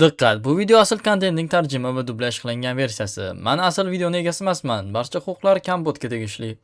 Diqqat, bu video asl kontentning tarjima va dublyaj qilingan versiyasi. Men asl videoning egasi emasman. Barcha huquqlar Kompotga tegishli.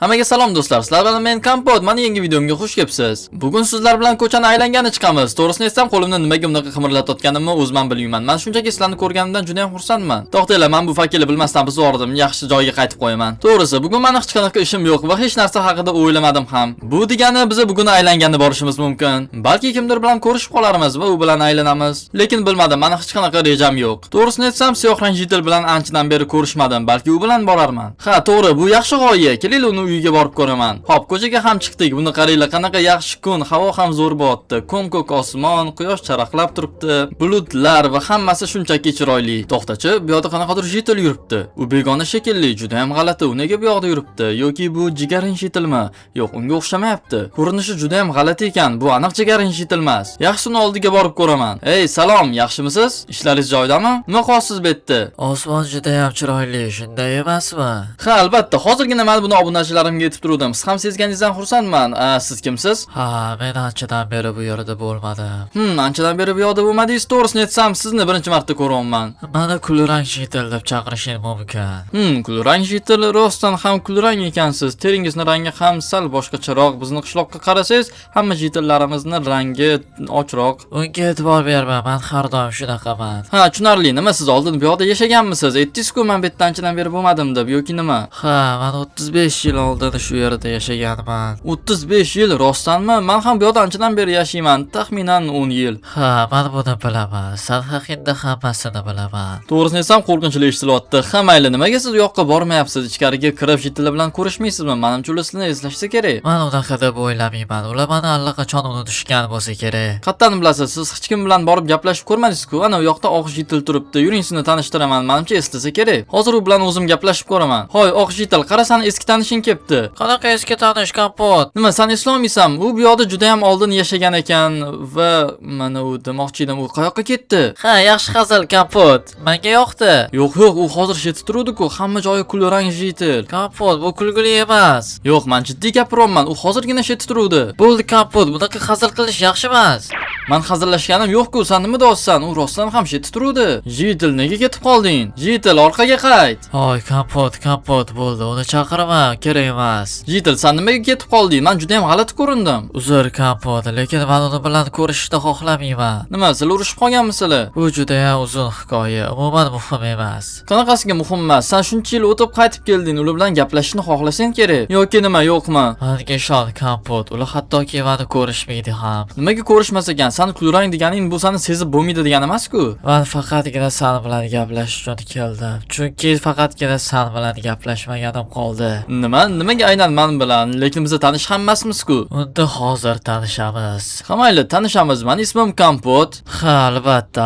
Hammaga salom do'stlar. Sizlar bilan men Kompot. Mana yangi videomga xush kelibsiz. Bugun sizlar bilan ko'chani aylangani chiqamiz. To'g'risini aytsam, qo'limni nimaga bunaqa qimirlatayotganimni o'zim bilmayman. Men shunchaki sizlarni ko'rganimdan juda ham xursandman. To'xtanglar, men bu fakilni bilmasdan buzordim. Yaxshi joyiga qaytib qo'yaman. To'g'risi, bugun meni hech qanaqa ishim yo'q va hech narsa haqida o'ylamadim ham. Bu degani biz bugun aylangani borishimiz mumkin. Balki kimdir bilan ko'rishib qolarmiz va u bilan aylanamiz. Lekin bilmadim, meni hech qanaqa rejam yo'q. To'g'risini aytsam, siyoh rang jitil bilan anchadan beri ko'rishmadim. Balki u bilan borarman. Ha, to'g'ri, bu yaxshi g'oya. Keling, uni uyiga borib ko'raman. Hop, ko'chaga ham chiqdik. Buni qaranglar, qanaqa yaxshi kun, havo ham zo'r bo'lyapti. Ko'm-ko'k osmon, quyosh charaqlab turibdi. Bulutlar va hammasi shunchaki chiroyli. To'xtachi, bu yoqda qanaqadir jitil yuribdi. U begona shekilli, juda ham g'alati. U nega bu yoqda yuribdi? Yoki bu jigarin jitilmi? Yo'q, unga o'xshamayapti. Ko'rinishi juda ham g'alati ekan. Bu aniq jigarin jitil emas. Yaxshini oldiga borib ko'raman. Ey, salom, yaxshimisiz? Ishlaringiz joyidami? Nima qilyapsiz bu yerda? Osmon juda ham chiroyli, shunday emasmi? Ha, albatta. Hozirgina men buni obunachilarimga aytib turdim. Siz ham sezganingizdan xursandman. Siz kimsiz? Ha, men anchadan beri bu yerda bo'lmadim. Anchadan beri bu yoqda bo'lmadingiz. To'g'risini aytsam, sizni birinchi marta ko'ryapman. Mani kulrang jitil deb chaqirishing mumkin. Kulrang jitil, rostdan ham kulrang ekansiz. Teringizni rangi ham sal boshqacharoq. Bizni qishloqqa qarasangiz, hamma jitillarimizni rangi ochroq. Unga e'tibor berma, men har doim shunaqaman. Ha, tushunarli. Nima siz oldin bu yoqda yashaganmisiz? Aytdingiz-ku, men bu yerda anchadan beri bo'lmadim deb, yoki nima? Ha, men 35 yil oldin shu yerda yashaganman. 35 yil, rostdanmi? Men ham bu yoqda anchadan beri yashayman, taxminan 10 yil. Ha, men buni bilaman. Sen haqingda hammasini bilaman. To'g'risini aytsam, qo'rqinchli eshitilyapti. Ha, mayli, nimaga siz u yoqqa bormayapsiz? Ichkariga kirib jitillar bilan ko'rishmaysizmi? Menimcha ular sizni eslashsa kerak. Men unaqa deb o'ylamayman. Ular meni allaqachon unutishgan bo'lsa kerak. Qayerdan bilasiz? Siz hech kim bilan borib gaplashib ko'rmadingiz-ku. Ana u yoqda oq jitil turibdi. Yuring, sizni tanishtiraman. Menimcha eslasa kerak. Hozir u bilan o'zim gaplashib ko'raman. Hoy, oq jitil, qarasan, eski tanishing kelibdi. Qanaqa eski tanish, Kompot? Nima, sen eslolmaysan? U bu yoqda juda ham oldin yashagan ekan va mana u demoqchi edim, u qayoqqa ketdi? Ha, yaxshi hazil, Kompot. Menga yoqdi. Yo'q, u hozir shetda turuvdi-ku. Hamma joyi kulrang jitil. Kompot, bu kulgili emas. Yo'q, men jiddiy gapiryapman. U hozirgina shetda turuvdi. Bo'ldi, Kompot, bunaqa hazil qilish yaxshi emas. Men hazillashganim yo'q-ku, sen nima deyapsan? U rostdan ham shetda turuvdi. Jitil, nega ketib qolding? Jitil, orqaga qayt. Hoy, Kompot, bo'ldi. Uni chaqirma, kerak emas. Jitil, sen nimaga ketib qolding? Men juda ham g'alati ko'rindim. Uzr, Kompot, lekin men uni bilan ko'rishishni xohlamayman. Nima, sizlar urushib qolganmisizlar? Bu juda ham uzun hikoya, umuman muhim emas. Qanaqasiga muhim emas? Sen shuncha yil o'tib qaytib kelding, ular bilan gaplashishni xohlasang kerak. Yoki nima, yo'qmi? Menga ishon, Kompot, ular hattoki meni ko'rishmaydi ham. Nimaga ko'rishmas ekan? Sen kulrang deganing bu seni sezib bo'lmaydi degani emas-ku. Men faqatgina sen bilan gaplash uchun keldim. Chunki faqatgina sen bilan gaplashmaganim qoldi. Nimaga aynan men bilan? Lekin biz tanish ham emasmiz-ku. Unda hozir tanishamiz. Ha, mayli, tanishamiz. Men ismim Kompot. Ha, albatta,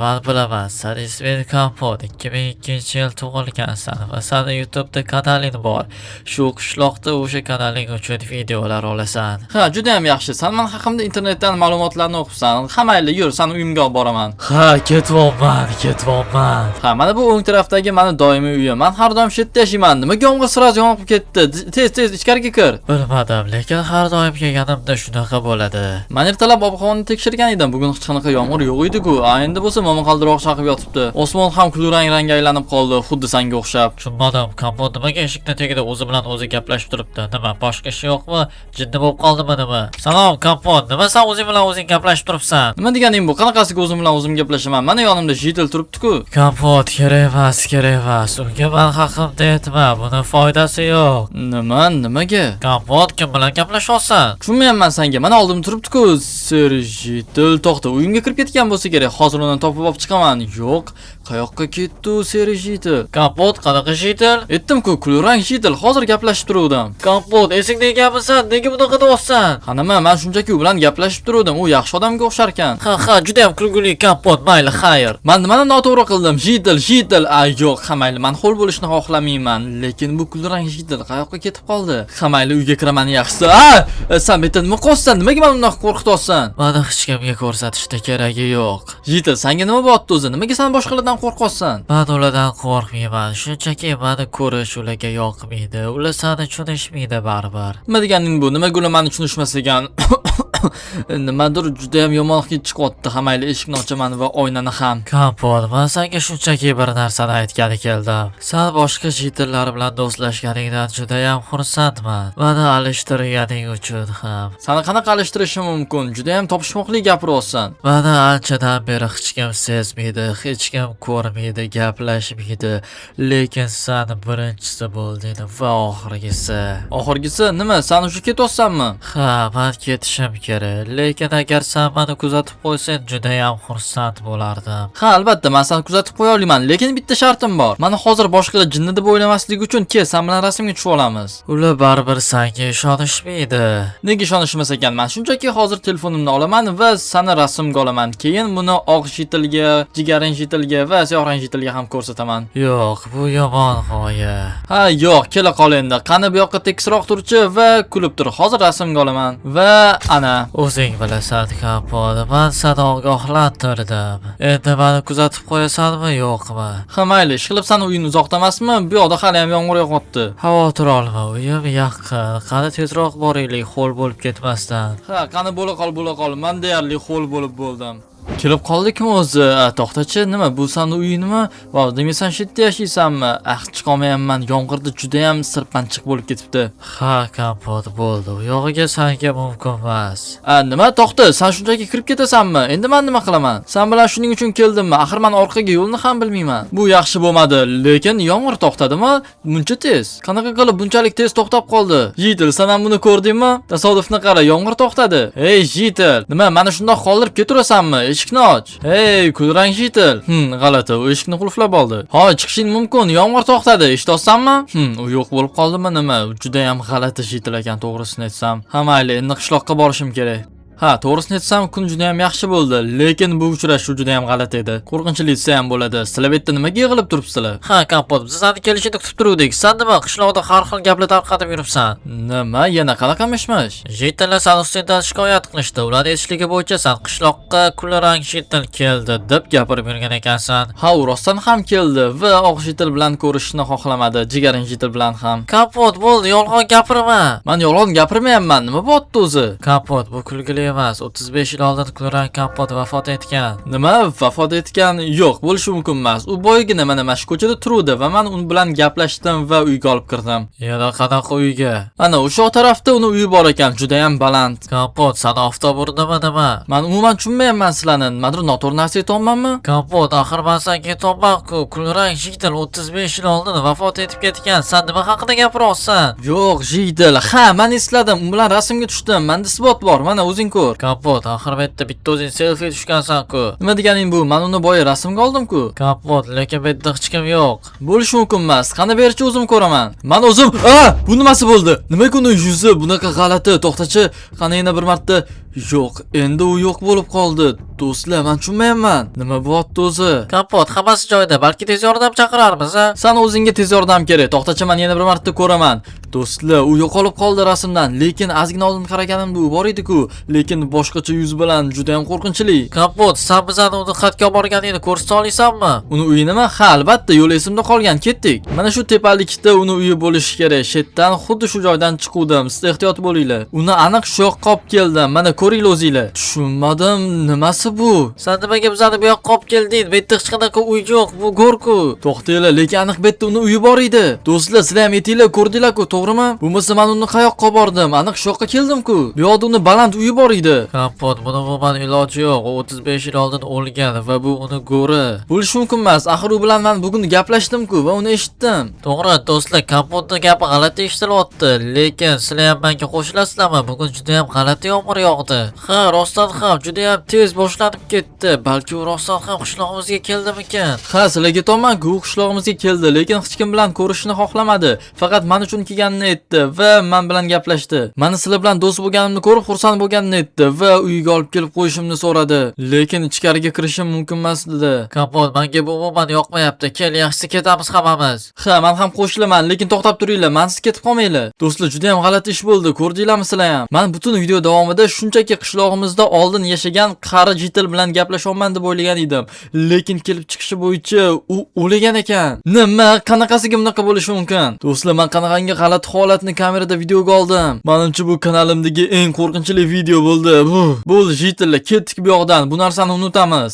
men bilaman. Sen isming Kompot. 2002-yil tug'ilgansan va sening YouTube'da kanaling bor. Shu qishloqda o'sha kanaling uchun videolar olasan. Ha, juda ham yaxshi. Sen men haqimda internetdan ma'lumotlarni o'qibsan. Ha, mayli, yur, seni uyimga olib boraman. Ha, ketyapman. Ha, mana bu o'ng tarafdagi meni doimiy uyim. Men har doim shu yerda yashayman. Nimaga yomg'ir sirasi yonib ketdi? Tez ichkariga kir. Bilmadim, lekin har doim kelganimda shunaqa bo'ladi. Men ertalab ob-havoni tekshirgan edim. Bugun hech qanaqa yomg'ir yo'q edi-ku. Endi bo'lsa momaqaldiroq chaqib yotibdi. Osmon ham kulrang rangga aylanib qoldi, xuddi senga o'xshab. Tushunmadim, Kompot nimaga eshikni tagida o'zi bilan o'zi gaplashib turibdi? Nima, boshqa ishi yo'qmi? Jinni bo'lib qoldimi nima? Salom, Kompot, nima sen o'zing bilan o'zing gaplashib turibsan? Nima deganing bu? Qanaqasiga o'zim bilan o'zim gaplashaman? Mana yonimda jitil turibdi-ku. Kompot, kerak emas. Unga men haqimda aytma, buni foydasi yo'q. Nimaga? Kompot, kim bilan gaplashyapsan? Tushunmayapman senga. Mana oldimda turibdi-ku. Jitil, to'xta, uyimga kirib ketgan bo'lsa kerak. Hozir uni topib olib chiqaman. Yo'q, qayoqqa ketdi u jitil? Kompot, qanaqa jitil? Aytdim-ku, kulrang jitil. Hozir gaplashib turuvdim. Kompot, esingda ekanmisan? Nega bunaqa deyapsan? Ha, nima, men shunchaki u bilan gaplashib turuvdim. U yaxshi odamga o'xshar ekan. Ha, juda ham kulgili, Kompot, mayli, xayr. Men nimani noto'g'ri qildim? Jitil. Yo'q, ha, mayli, men xo'l bo'lishni xohlamayman. Lekin bu kulrang jitil qayoqqa ketib qoldi? Ha, mayli, uyga kiraman yaxshisi. Sen bu yerda nima qilyapsan? Nimaga meni bundoq qo'rqityapsan? Meni hech kimga ko'rsatishda keragi yo'q. Jitil, senga nima bo'lyapti o'zi? Nimaga sen boshqalardan qo'rqyapsan? Men ulardan qo'rqmayman. Shunchaki meni ko'rish ularga yoqmaydi. Ular seni tushunishmaydi baribir. Nima deganing bu? Nimaga ular meni tushunishmas ekan? Nimadir juda ham yomon hid chiqyapti. Hamayli eshikni ochaman va oynani ham. Kompot, men senga shunchaki bir narsani aytgani keldim. Sen boshqa jitillar bilan do'stlashganingdan juda ham xursandman. Meni alishtirganing uchun ham. Seni qanaqa alishtirishim mumkin? Juda ham topishmoqli gapiryapsan. Meni anchadan beri hech kim sezmaydi, hech kim ko'rmaydi, gaplashmaydi. Lekin sen birinchisi bo'lding va oxirgisi. Oxirgisi nima? Sen o'sha ketyapsanmi? Ha, men ketishim kerak. Lekin agar sen meni kuzatib qo'ysang, juda ham xursand bo'lardim. Ha, albatta, men seni kuzatib qo'ya olaman, lekin bitta shartim bor. Meni hozir boshqalar jinni deb o'ylamaslik uchun kel, sen bilan rasmga tushib olamiz. Ular baribir senga ishonishmaydi. Nega ishonishmas ekan? Men shunchaki hozir telefonimni olaman va seni rasmga olaman. Keyin buni oq jitilga, jigarrang jitilga va siyohrang jitilga ham ko'rsataman. Yo'q, bu yomon g'oya. Ha, yo'q, kela qol endi. Qani bu yoqqa tekisroq turchi va kulib tur. Hozir rasmga olaman. Va ana. O'zing bilasan, Kompot, men seni ogohlantirdim. Endi meni kuzatib qo'yasanmi, yo'qmi? Ha, mayli, ishqilib seni uying uzoqda emasmi? Bu yoqda hali ham yomg'ir yog'yapti. Xavotir olma, uyim yaqin. Qani tezroq boraylik, ho'l bo'lib ketmasdan. Ha, qani bo'la qol. Men deyarli ho'l bo'lib bo'ldim. Kelib qoldikmi o'zi? To'xtachi, nima bu seni uyingmi? Va demak sen shu yerda yashaysanmi? Chiqolmayapman. Yomg'irda juda ham sirpanchiq bo'lib ketibdi. Ha, Kompot, bo'ldi. U yog'iga senga mumkin emas. Nima to'xta, sen shunchaki kirib ketasanmi? Endi men nima qilaman? Sen bilan shuning uchun keldimmi? Axir men orqaga yo'lni ham bilmayman. Bu yaxshi bo'lmadi, lekin yomg'ir to'xtadimi? Buncha tez. Qanaqa qilib bunchalik tez to'xtab qoldi? Jitil, sen ham buni ko'rdingmi? Tasodifni qara, yomg'ir to'xtadi. Ey Jitil, nima meni shundoq qoldirib keturasanmi? Eshikni och. Hey, kulrang Jitil. G'alati, u eshikni qulflab oldi. Ha, chiqishing mumkin. Yomg'ir to'xtadi. Eshitayapsanmi? U yo'q bo'lib qoldimi nima? Juda ham g'alati Jitil ekan, to'g'risini aytsam. Ha, mayli, endi qishloqqa borishim kerak. Ha, to'g'risini aytsam, kun juda ham yaxshi bo'ldi, lekin bu uchrashuv juda ham g'alati edi. Qo'rqinchli desa ham bo'ladi. Sizlar bu yerda nimaga yig'ilib turibsizlar? Ha, Kompot, biz seni kelishini kutib turuvdik. Sen nima qishloqda har xil gaplar tarqatib yuribsan? Nima? Yana qanaqa mish-mish? Jitillar san ustidan shikoyat qilishdi. Ular aytishligi bo'yicha sen qishloqqa kulrang jitil keldi deb gapirib yurgan ekansan. Ha, u rostdan ham keldi va oq jitil bilan ko'rishishni xohlamadi, jigarrang jitil bilan ham. Kompot, bo'ldi, yolg'on gapirma. Men yolg'on gapirmayapman. Nima bo'pti o'zi? Kompot, bu kulgili emas. 35 yil oldin kulrang Kompot vafot etgan. Nima? Vafot etgan? Yo'q, bo'lishi mumkin emas. U boygina mana shu ko'chada turuvdi va men uni bilan gaplashdim va uyga olib kirdim. Yana qanaqa uyga? Ana o'sha tarafda uni uyi bor ekan, juda ham baland. Kompot, sana oftob urdimi nima? Men umuman tushunmayapman sizlarni. Nimadir noto'g'ri narsa aytolmanmi? Kompot, axir men senga aytolman-ku, kulrang jitil 35 yil oldin vafot etib ketgan. Sen nima haqida gapiryapsan? Yo'q, Jitil. Ha, men esladim. U bilan rasmga tushdim. Menda isbot bor. Mana o'zing ko'r. Kompot, axir bu yerda bitta o'zing selfie tushgansan-ku. Nima deganing bu? Men uni boya rasmga oldim-ku. Kompot, lekin bu yerda hech kim yo'q. Bo'lishi mumkin emas. Qani berchi o'zim ko'raman. Men o'zim, bu nimasi bo'ldi? Nimaga uni yuzi bunaqa g'alati? To'xtachi, qani yana bir marta. Yo'q, endi u yo'q bo'lib qoldi. Do'stlar, men tushunmayapman. Nima bo'pti o'zi? Kompot, hammasi joyida. Balki tez yordam chaqirarmiz, a? Sen o'zingga tez yordam kerak. To'xtachi, men yana bir marta ko'raman. Do'stlar, u yo'qolib qoldi rasmdan, lekin ozgina oldin qaraganimda u bor edi-ku, lekin boshqacha yuz bilan juda ham qo'rqinchli. Kompot, sen bizani uni xatga borganingni ko'rsata olasanmi? Uni uyi nima? Ha, albatta, yo'l esimda qolgan, ketdik. Mana shu tepalikda uni uyi bo'lishi kerak. Shetdan xuddi shu joydan chiquvdim. Siz ehtiyot bo'linglar. Uni aniq shu yoqqa olib keldim. Mana ko'ringlar o'zinglar. Tushunmadim, nimasi bu? Sen nimaga bizani bu yoqqa olib kelding? Bu yerda hech qanaqa uy yo'q, bu go'rku. To'xtanglar, lekin aniq bu yerda uni uyi bor edi. Do'stlar, sizlar ham aytinglar, ko'rdinglar-ku, to'g'rimi? Bo'lmasa men uni qayoqqa bordim? Aniq shu yoqqa keldim-ku. Bu yoqda uni baland uyi bor edi. Kompot, buni umuman iloji yo'q. U 35 yil oldin o'lgan va bu uni go'ri. Bo'lishi mumkin emas. Axir u bilan men bugun gaplashdim-ku va uni eshitdim. To'g'ri, do'stlar, Kompotning gapi g'alati eshitilyapti, lekin sizlar ham menga qo'shilasizlarmi? Bugun juda ham g'alati yomg'ir yog'di. Ha, rostdan ham juda ham tez boshlanib ketdi. Balki u rostdan ham qishlog'imizga keldimikan? Ha, sizlarga aytamanku, u qishlog'imizga keldi, lekin hech kim bilan ko'rishishni xohlamadi. Faqat men uchun kelganini aytdi va men bilan gaplashdi. Meni sizlar bilan do'st bo'lganimni ko'rib xursand bo'lganini aytdi va uyiga olib kelib qo'yishimni so'radi. Lekin ichkariga kirishim mumkin emas dedi. Kompot, menga bu umuman yoqmayapti. Kel, yaxshisi ketamiz hammamiz. Ha, men ham qo'shilaman, lekin to'xtab turinglar, mensiz ketib qolmanglar. Do'stlar, juda ham g'alati ish bo'ldi, ko'rdinglarmi sizlar ham? Men butun video davomida shuncha shunchaki qishlog'imizda oldin yashagan qari jitil bilan gaplashaman deb o'ylagan edim. Lekin kelib chiqishi bo'yicha u o'lgan ekan. Nima? Qanaqasiga bunaqa bo'lishi mumkin? Do'stlar, men qanaqangi g'alati holatni kamerada videoga oldim. Menimcha bu kanalimdagi eng qo'rqinchli video bo'ldi. Bu jitillar ketdik bu yoqdan. Bu narsani unutamiz.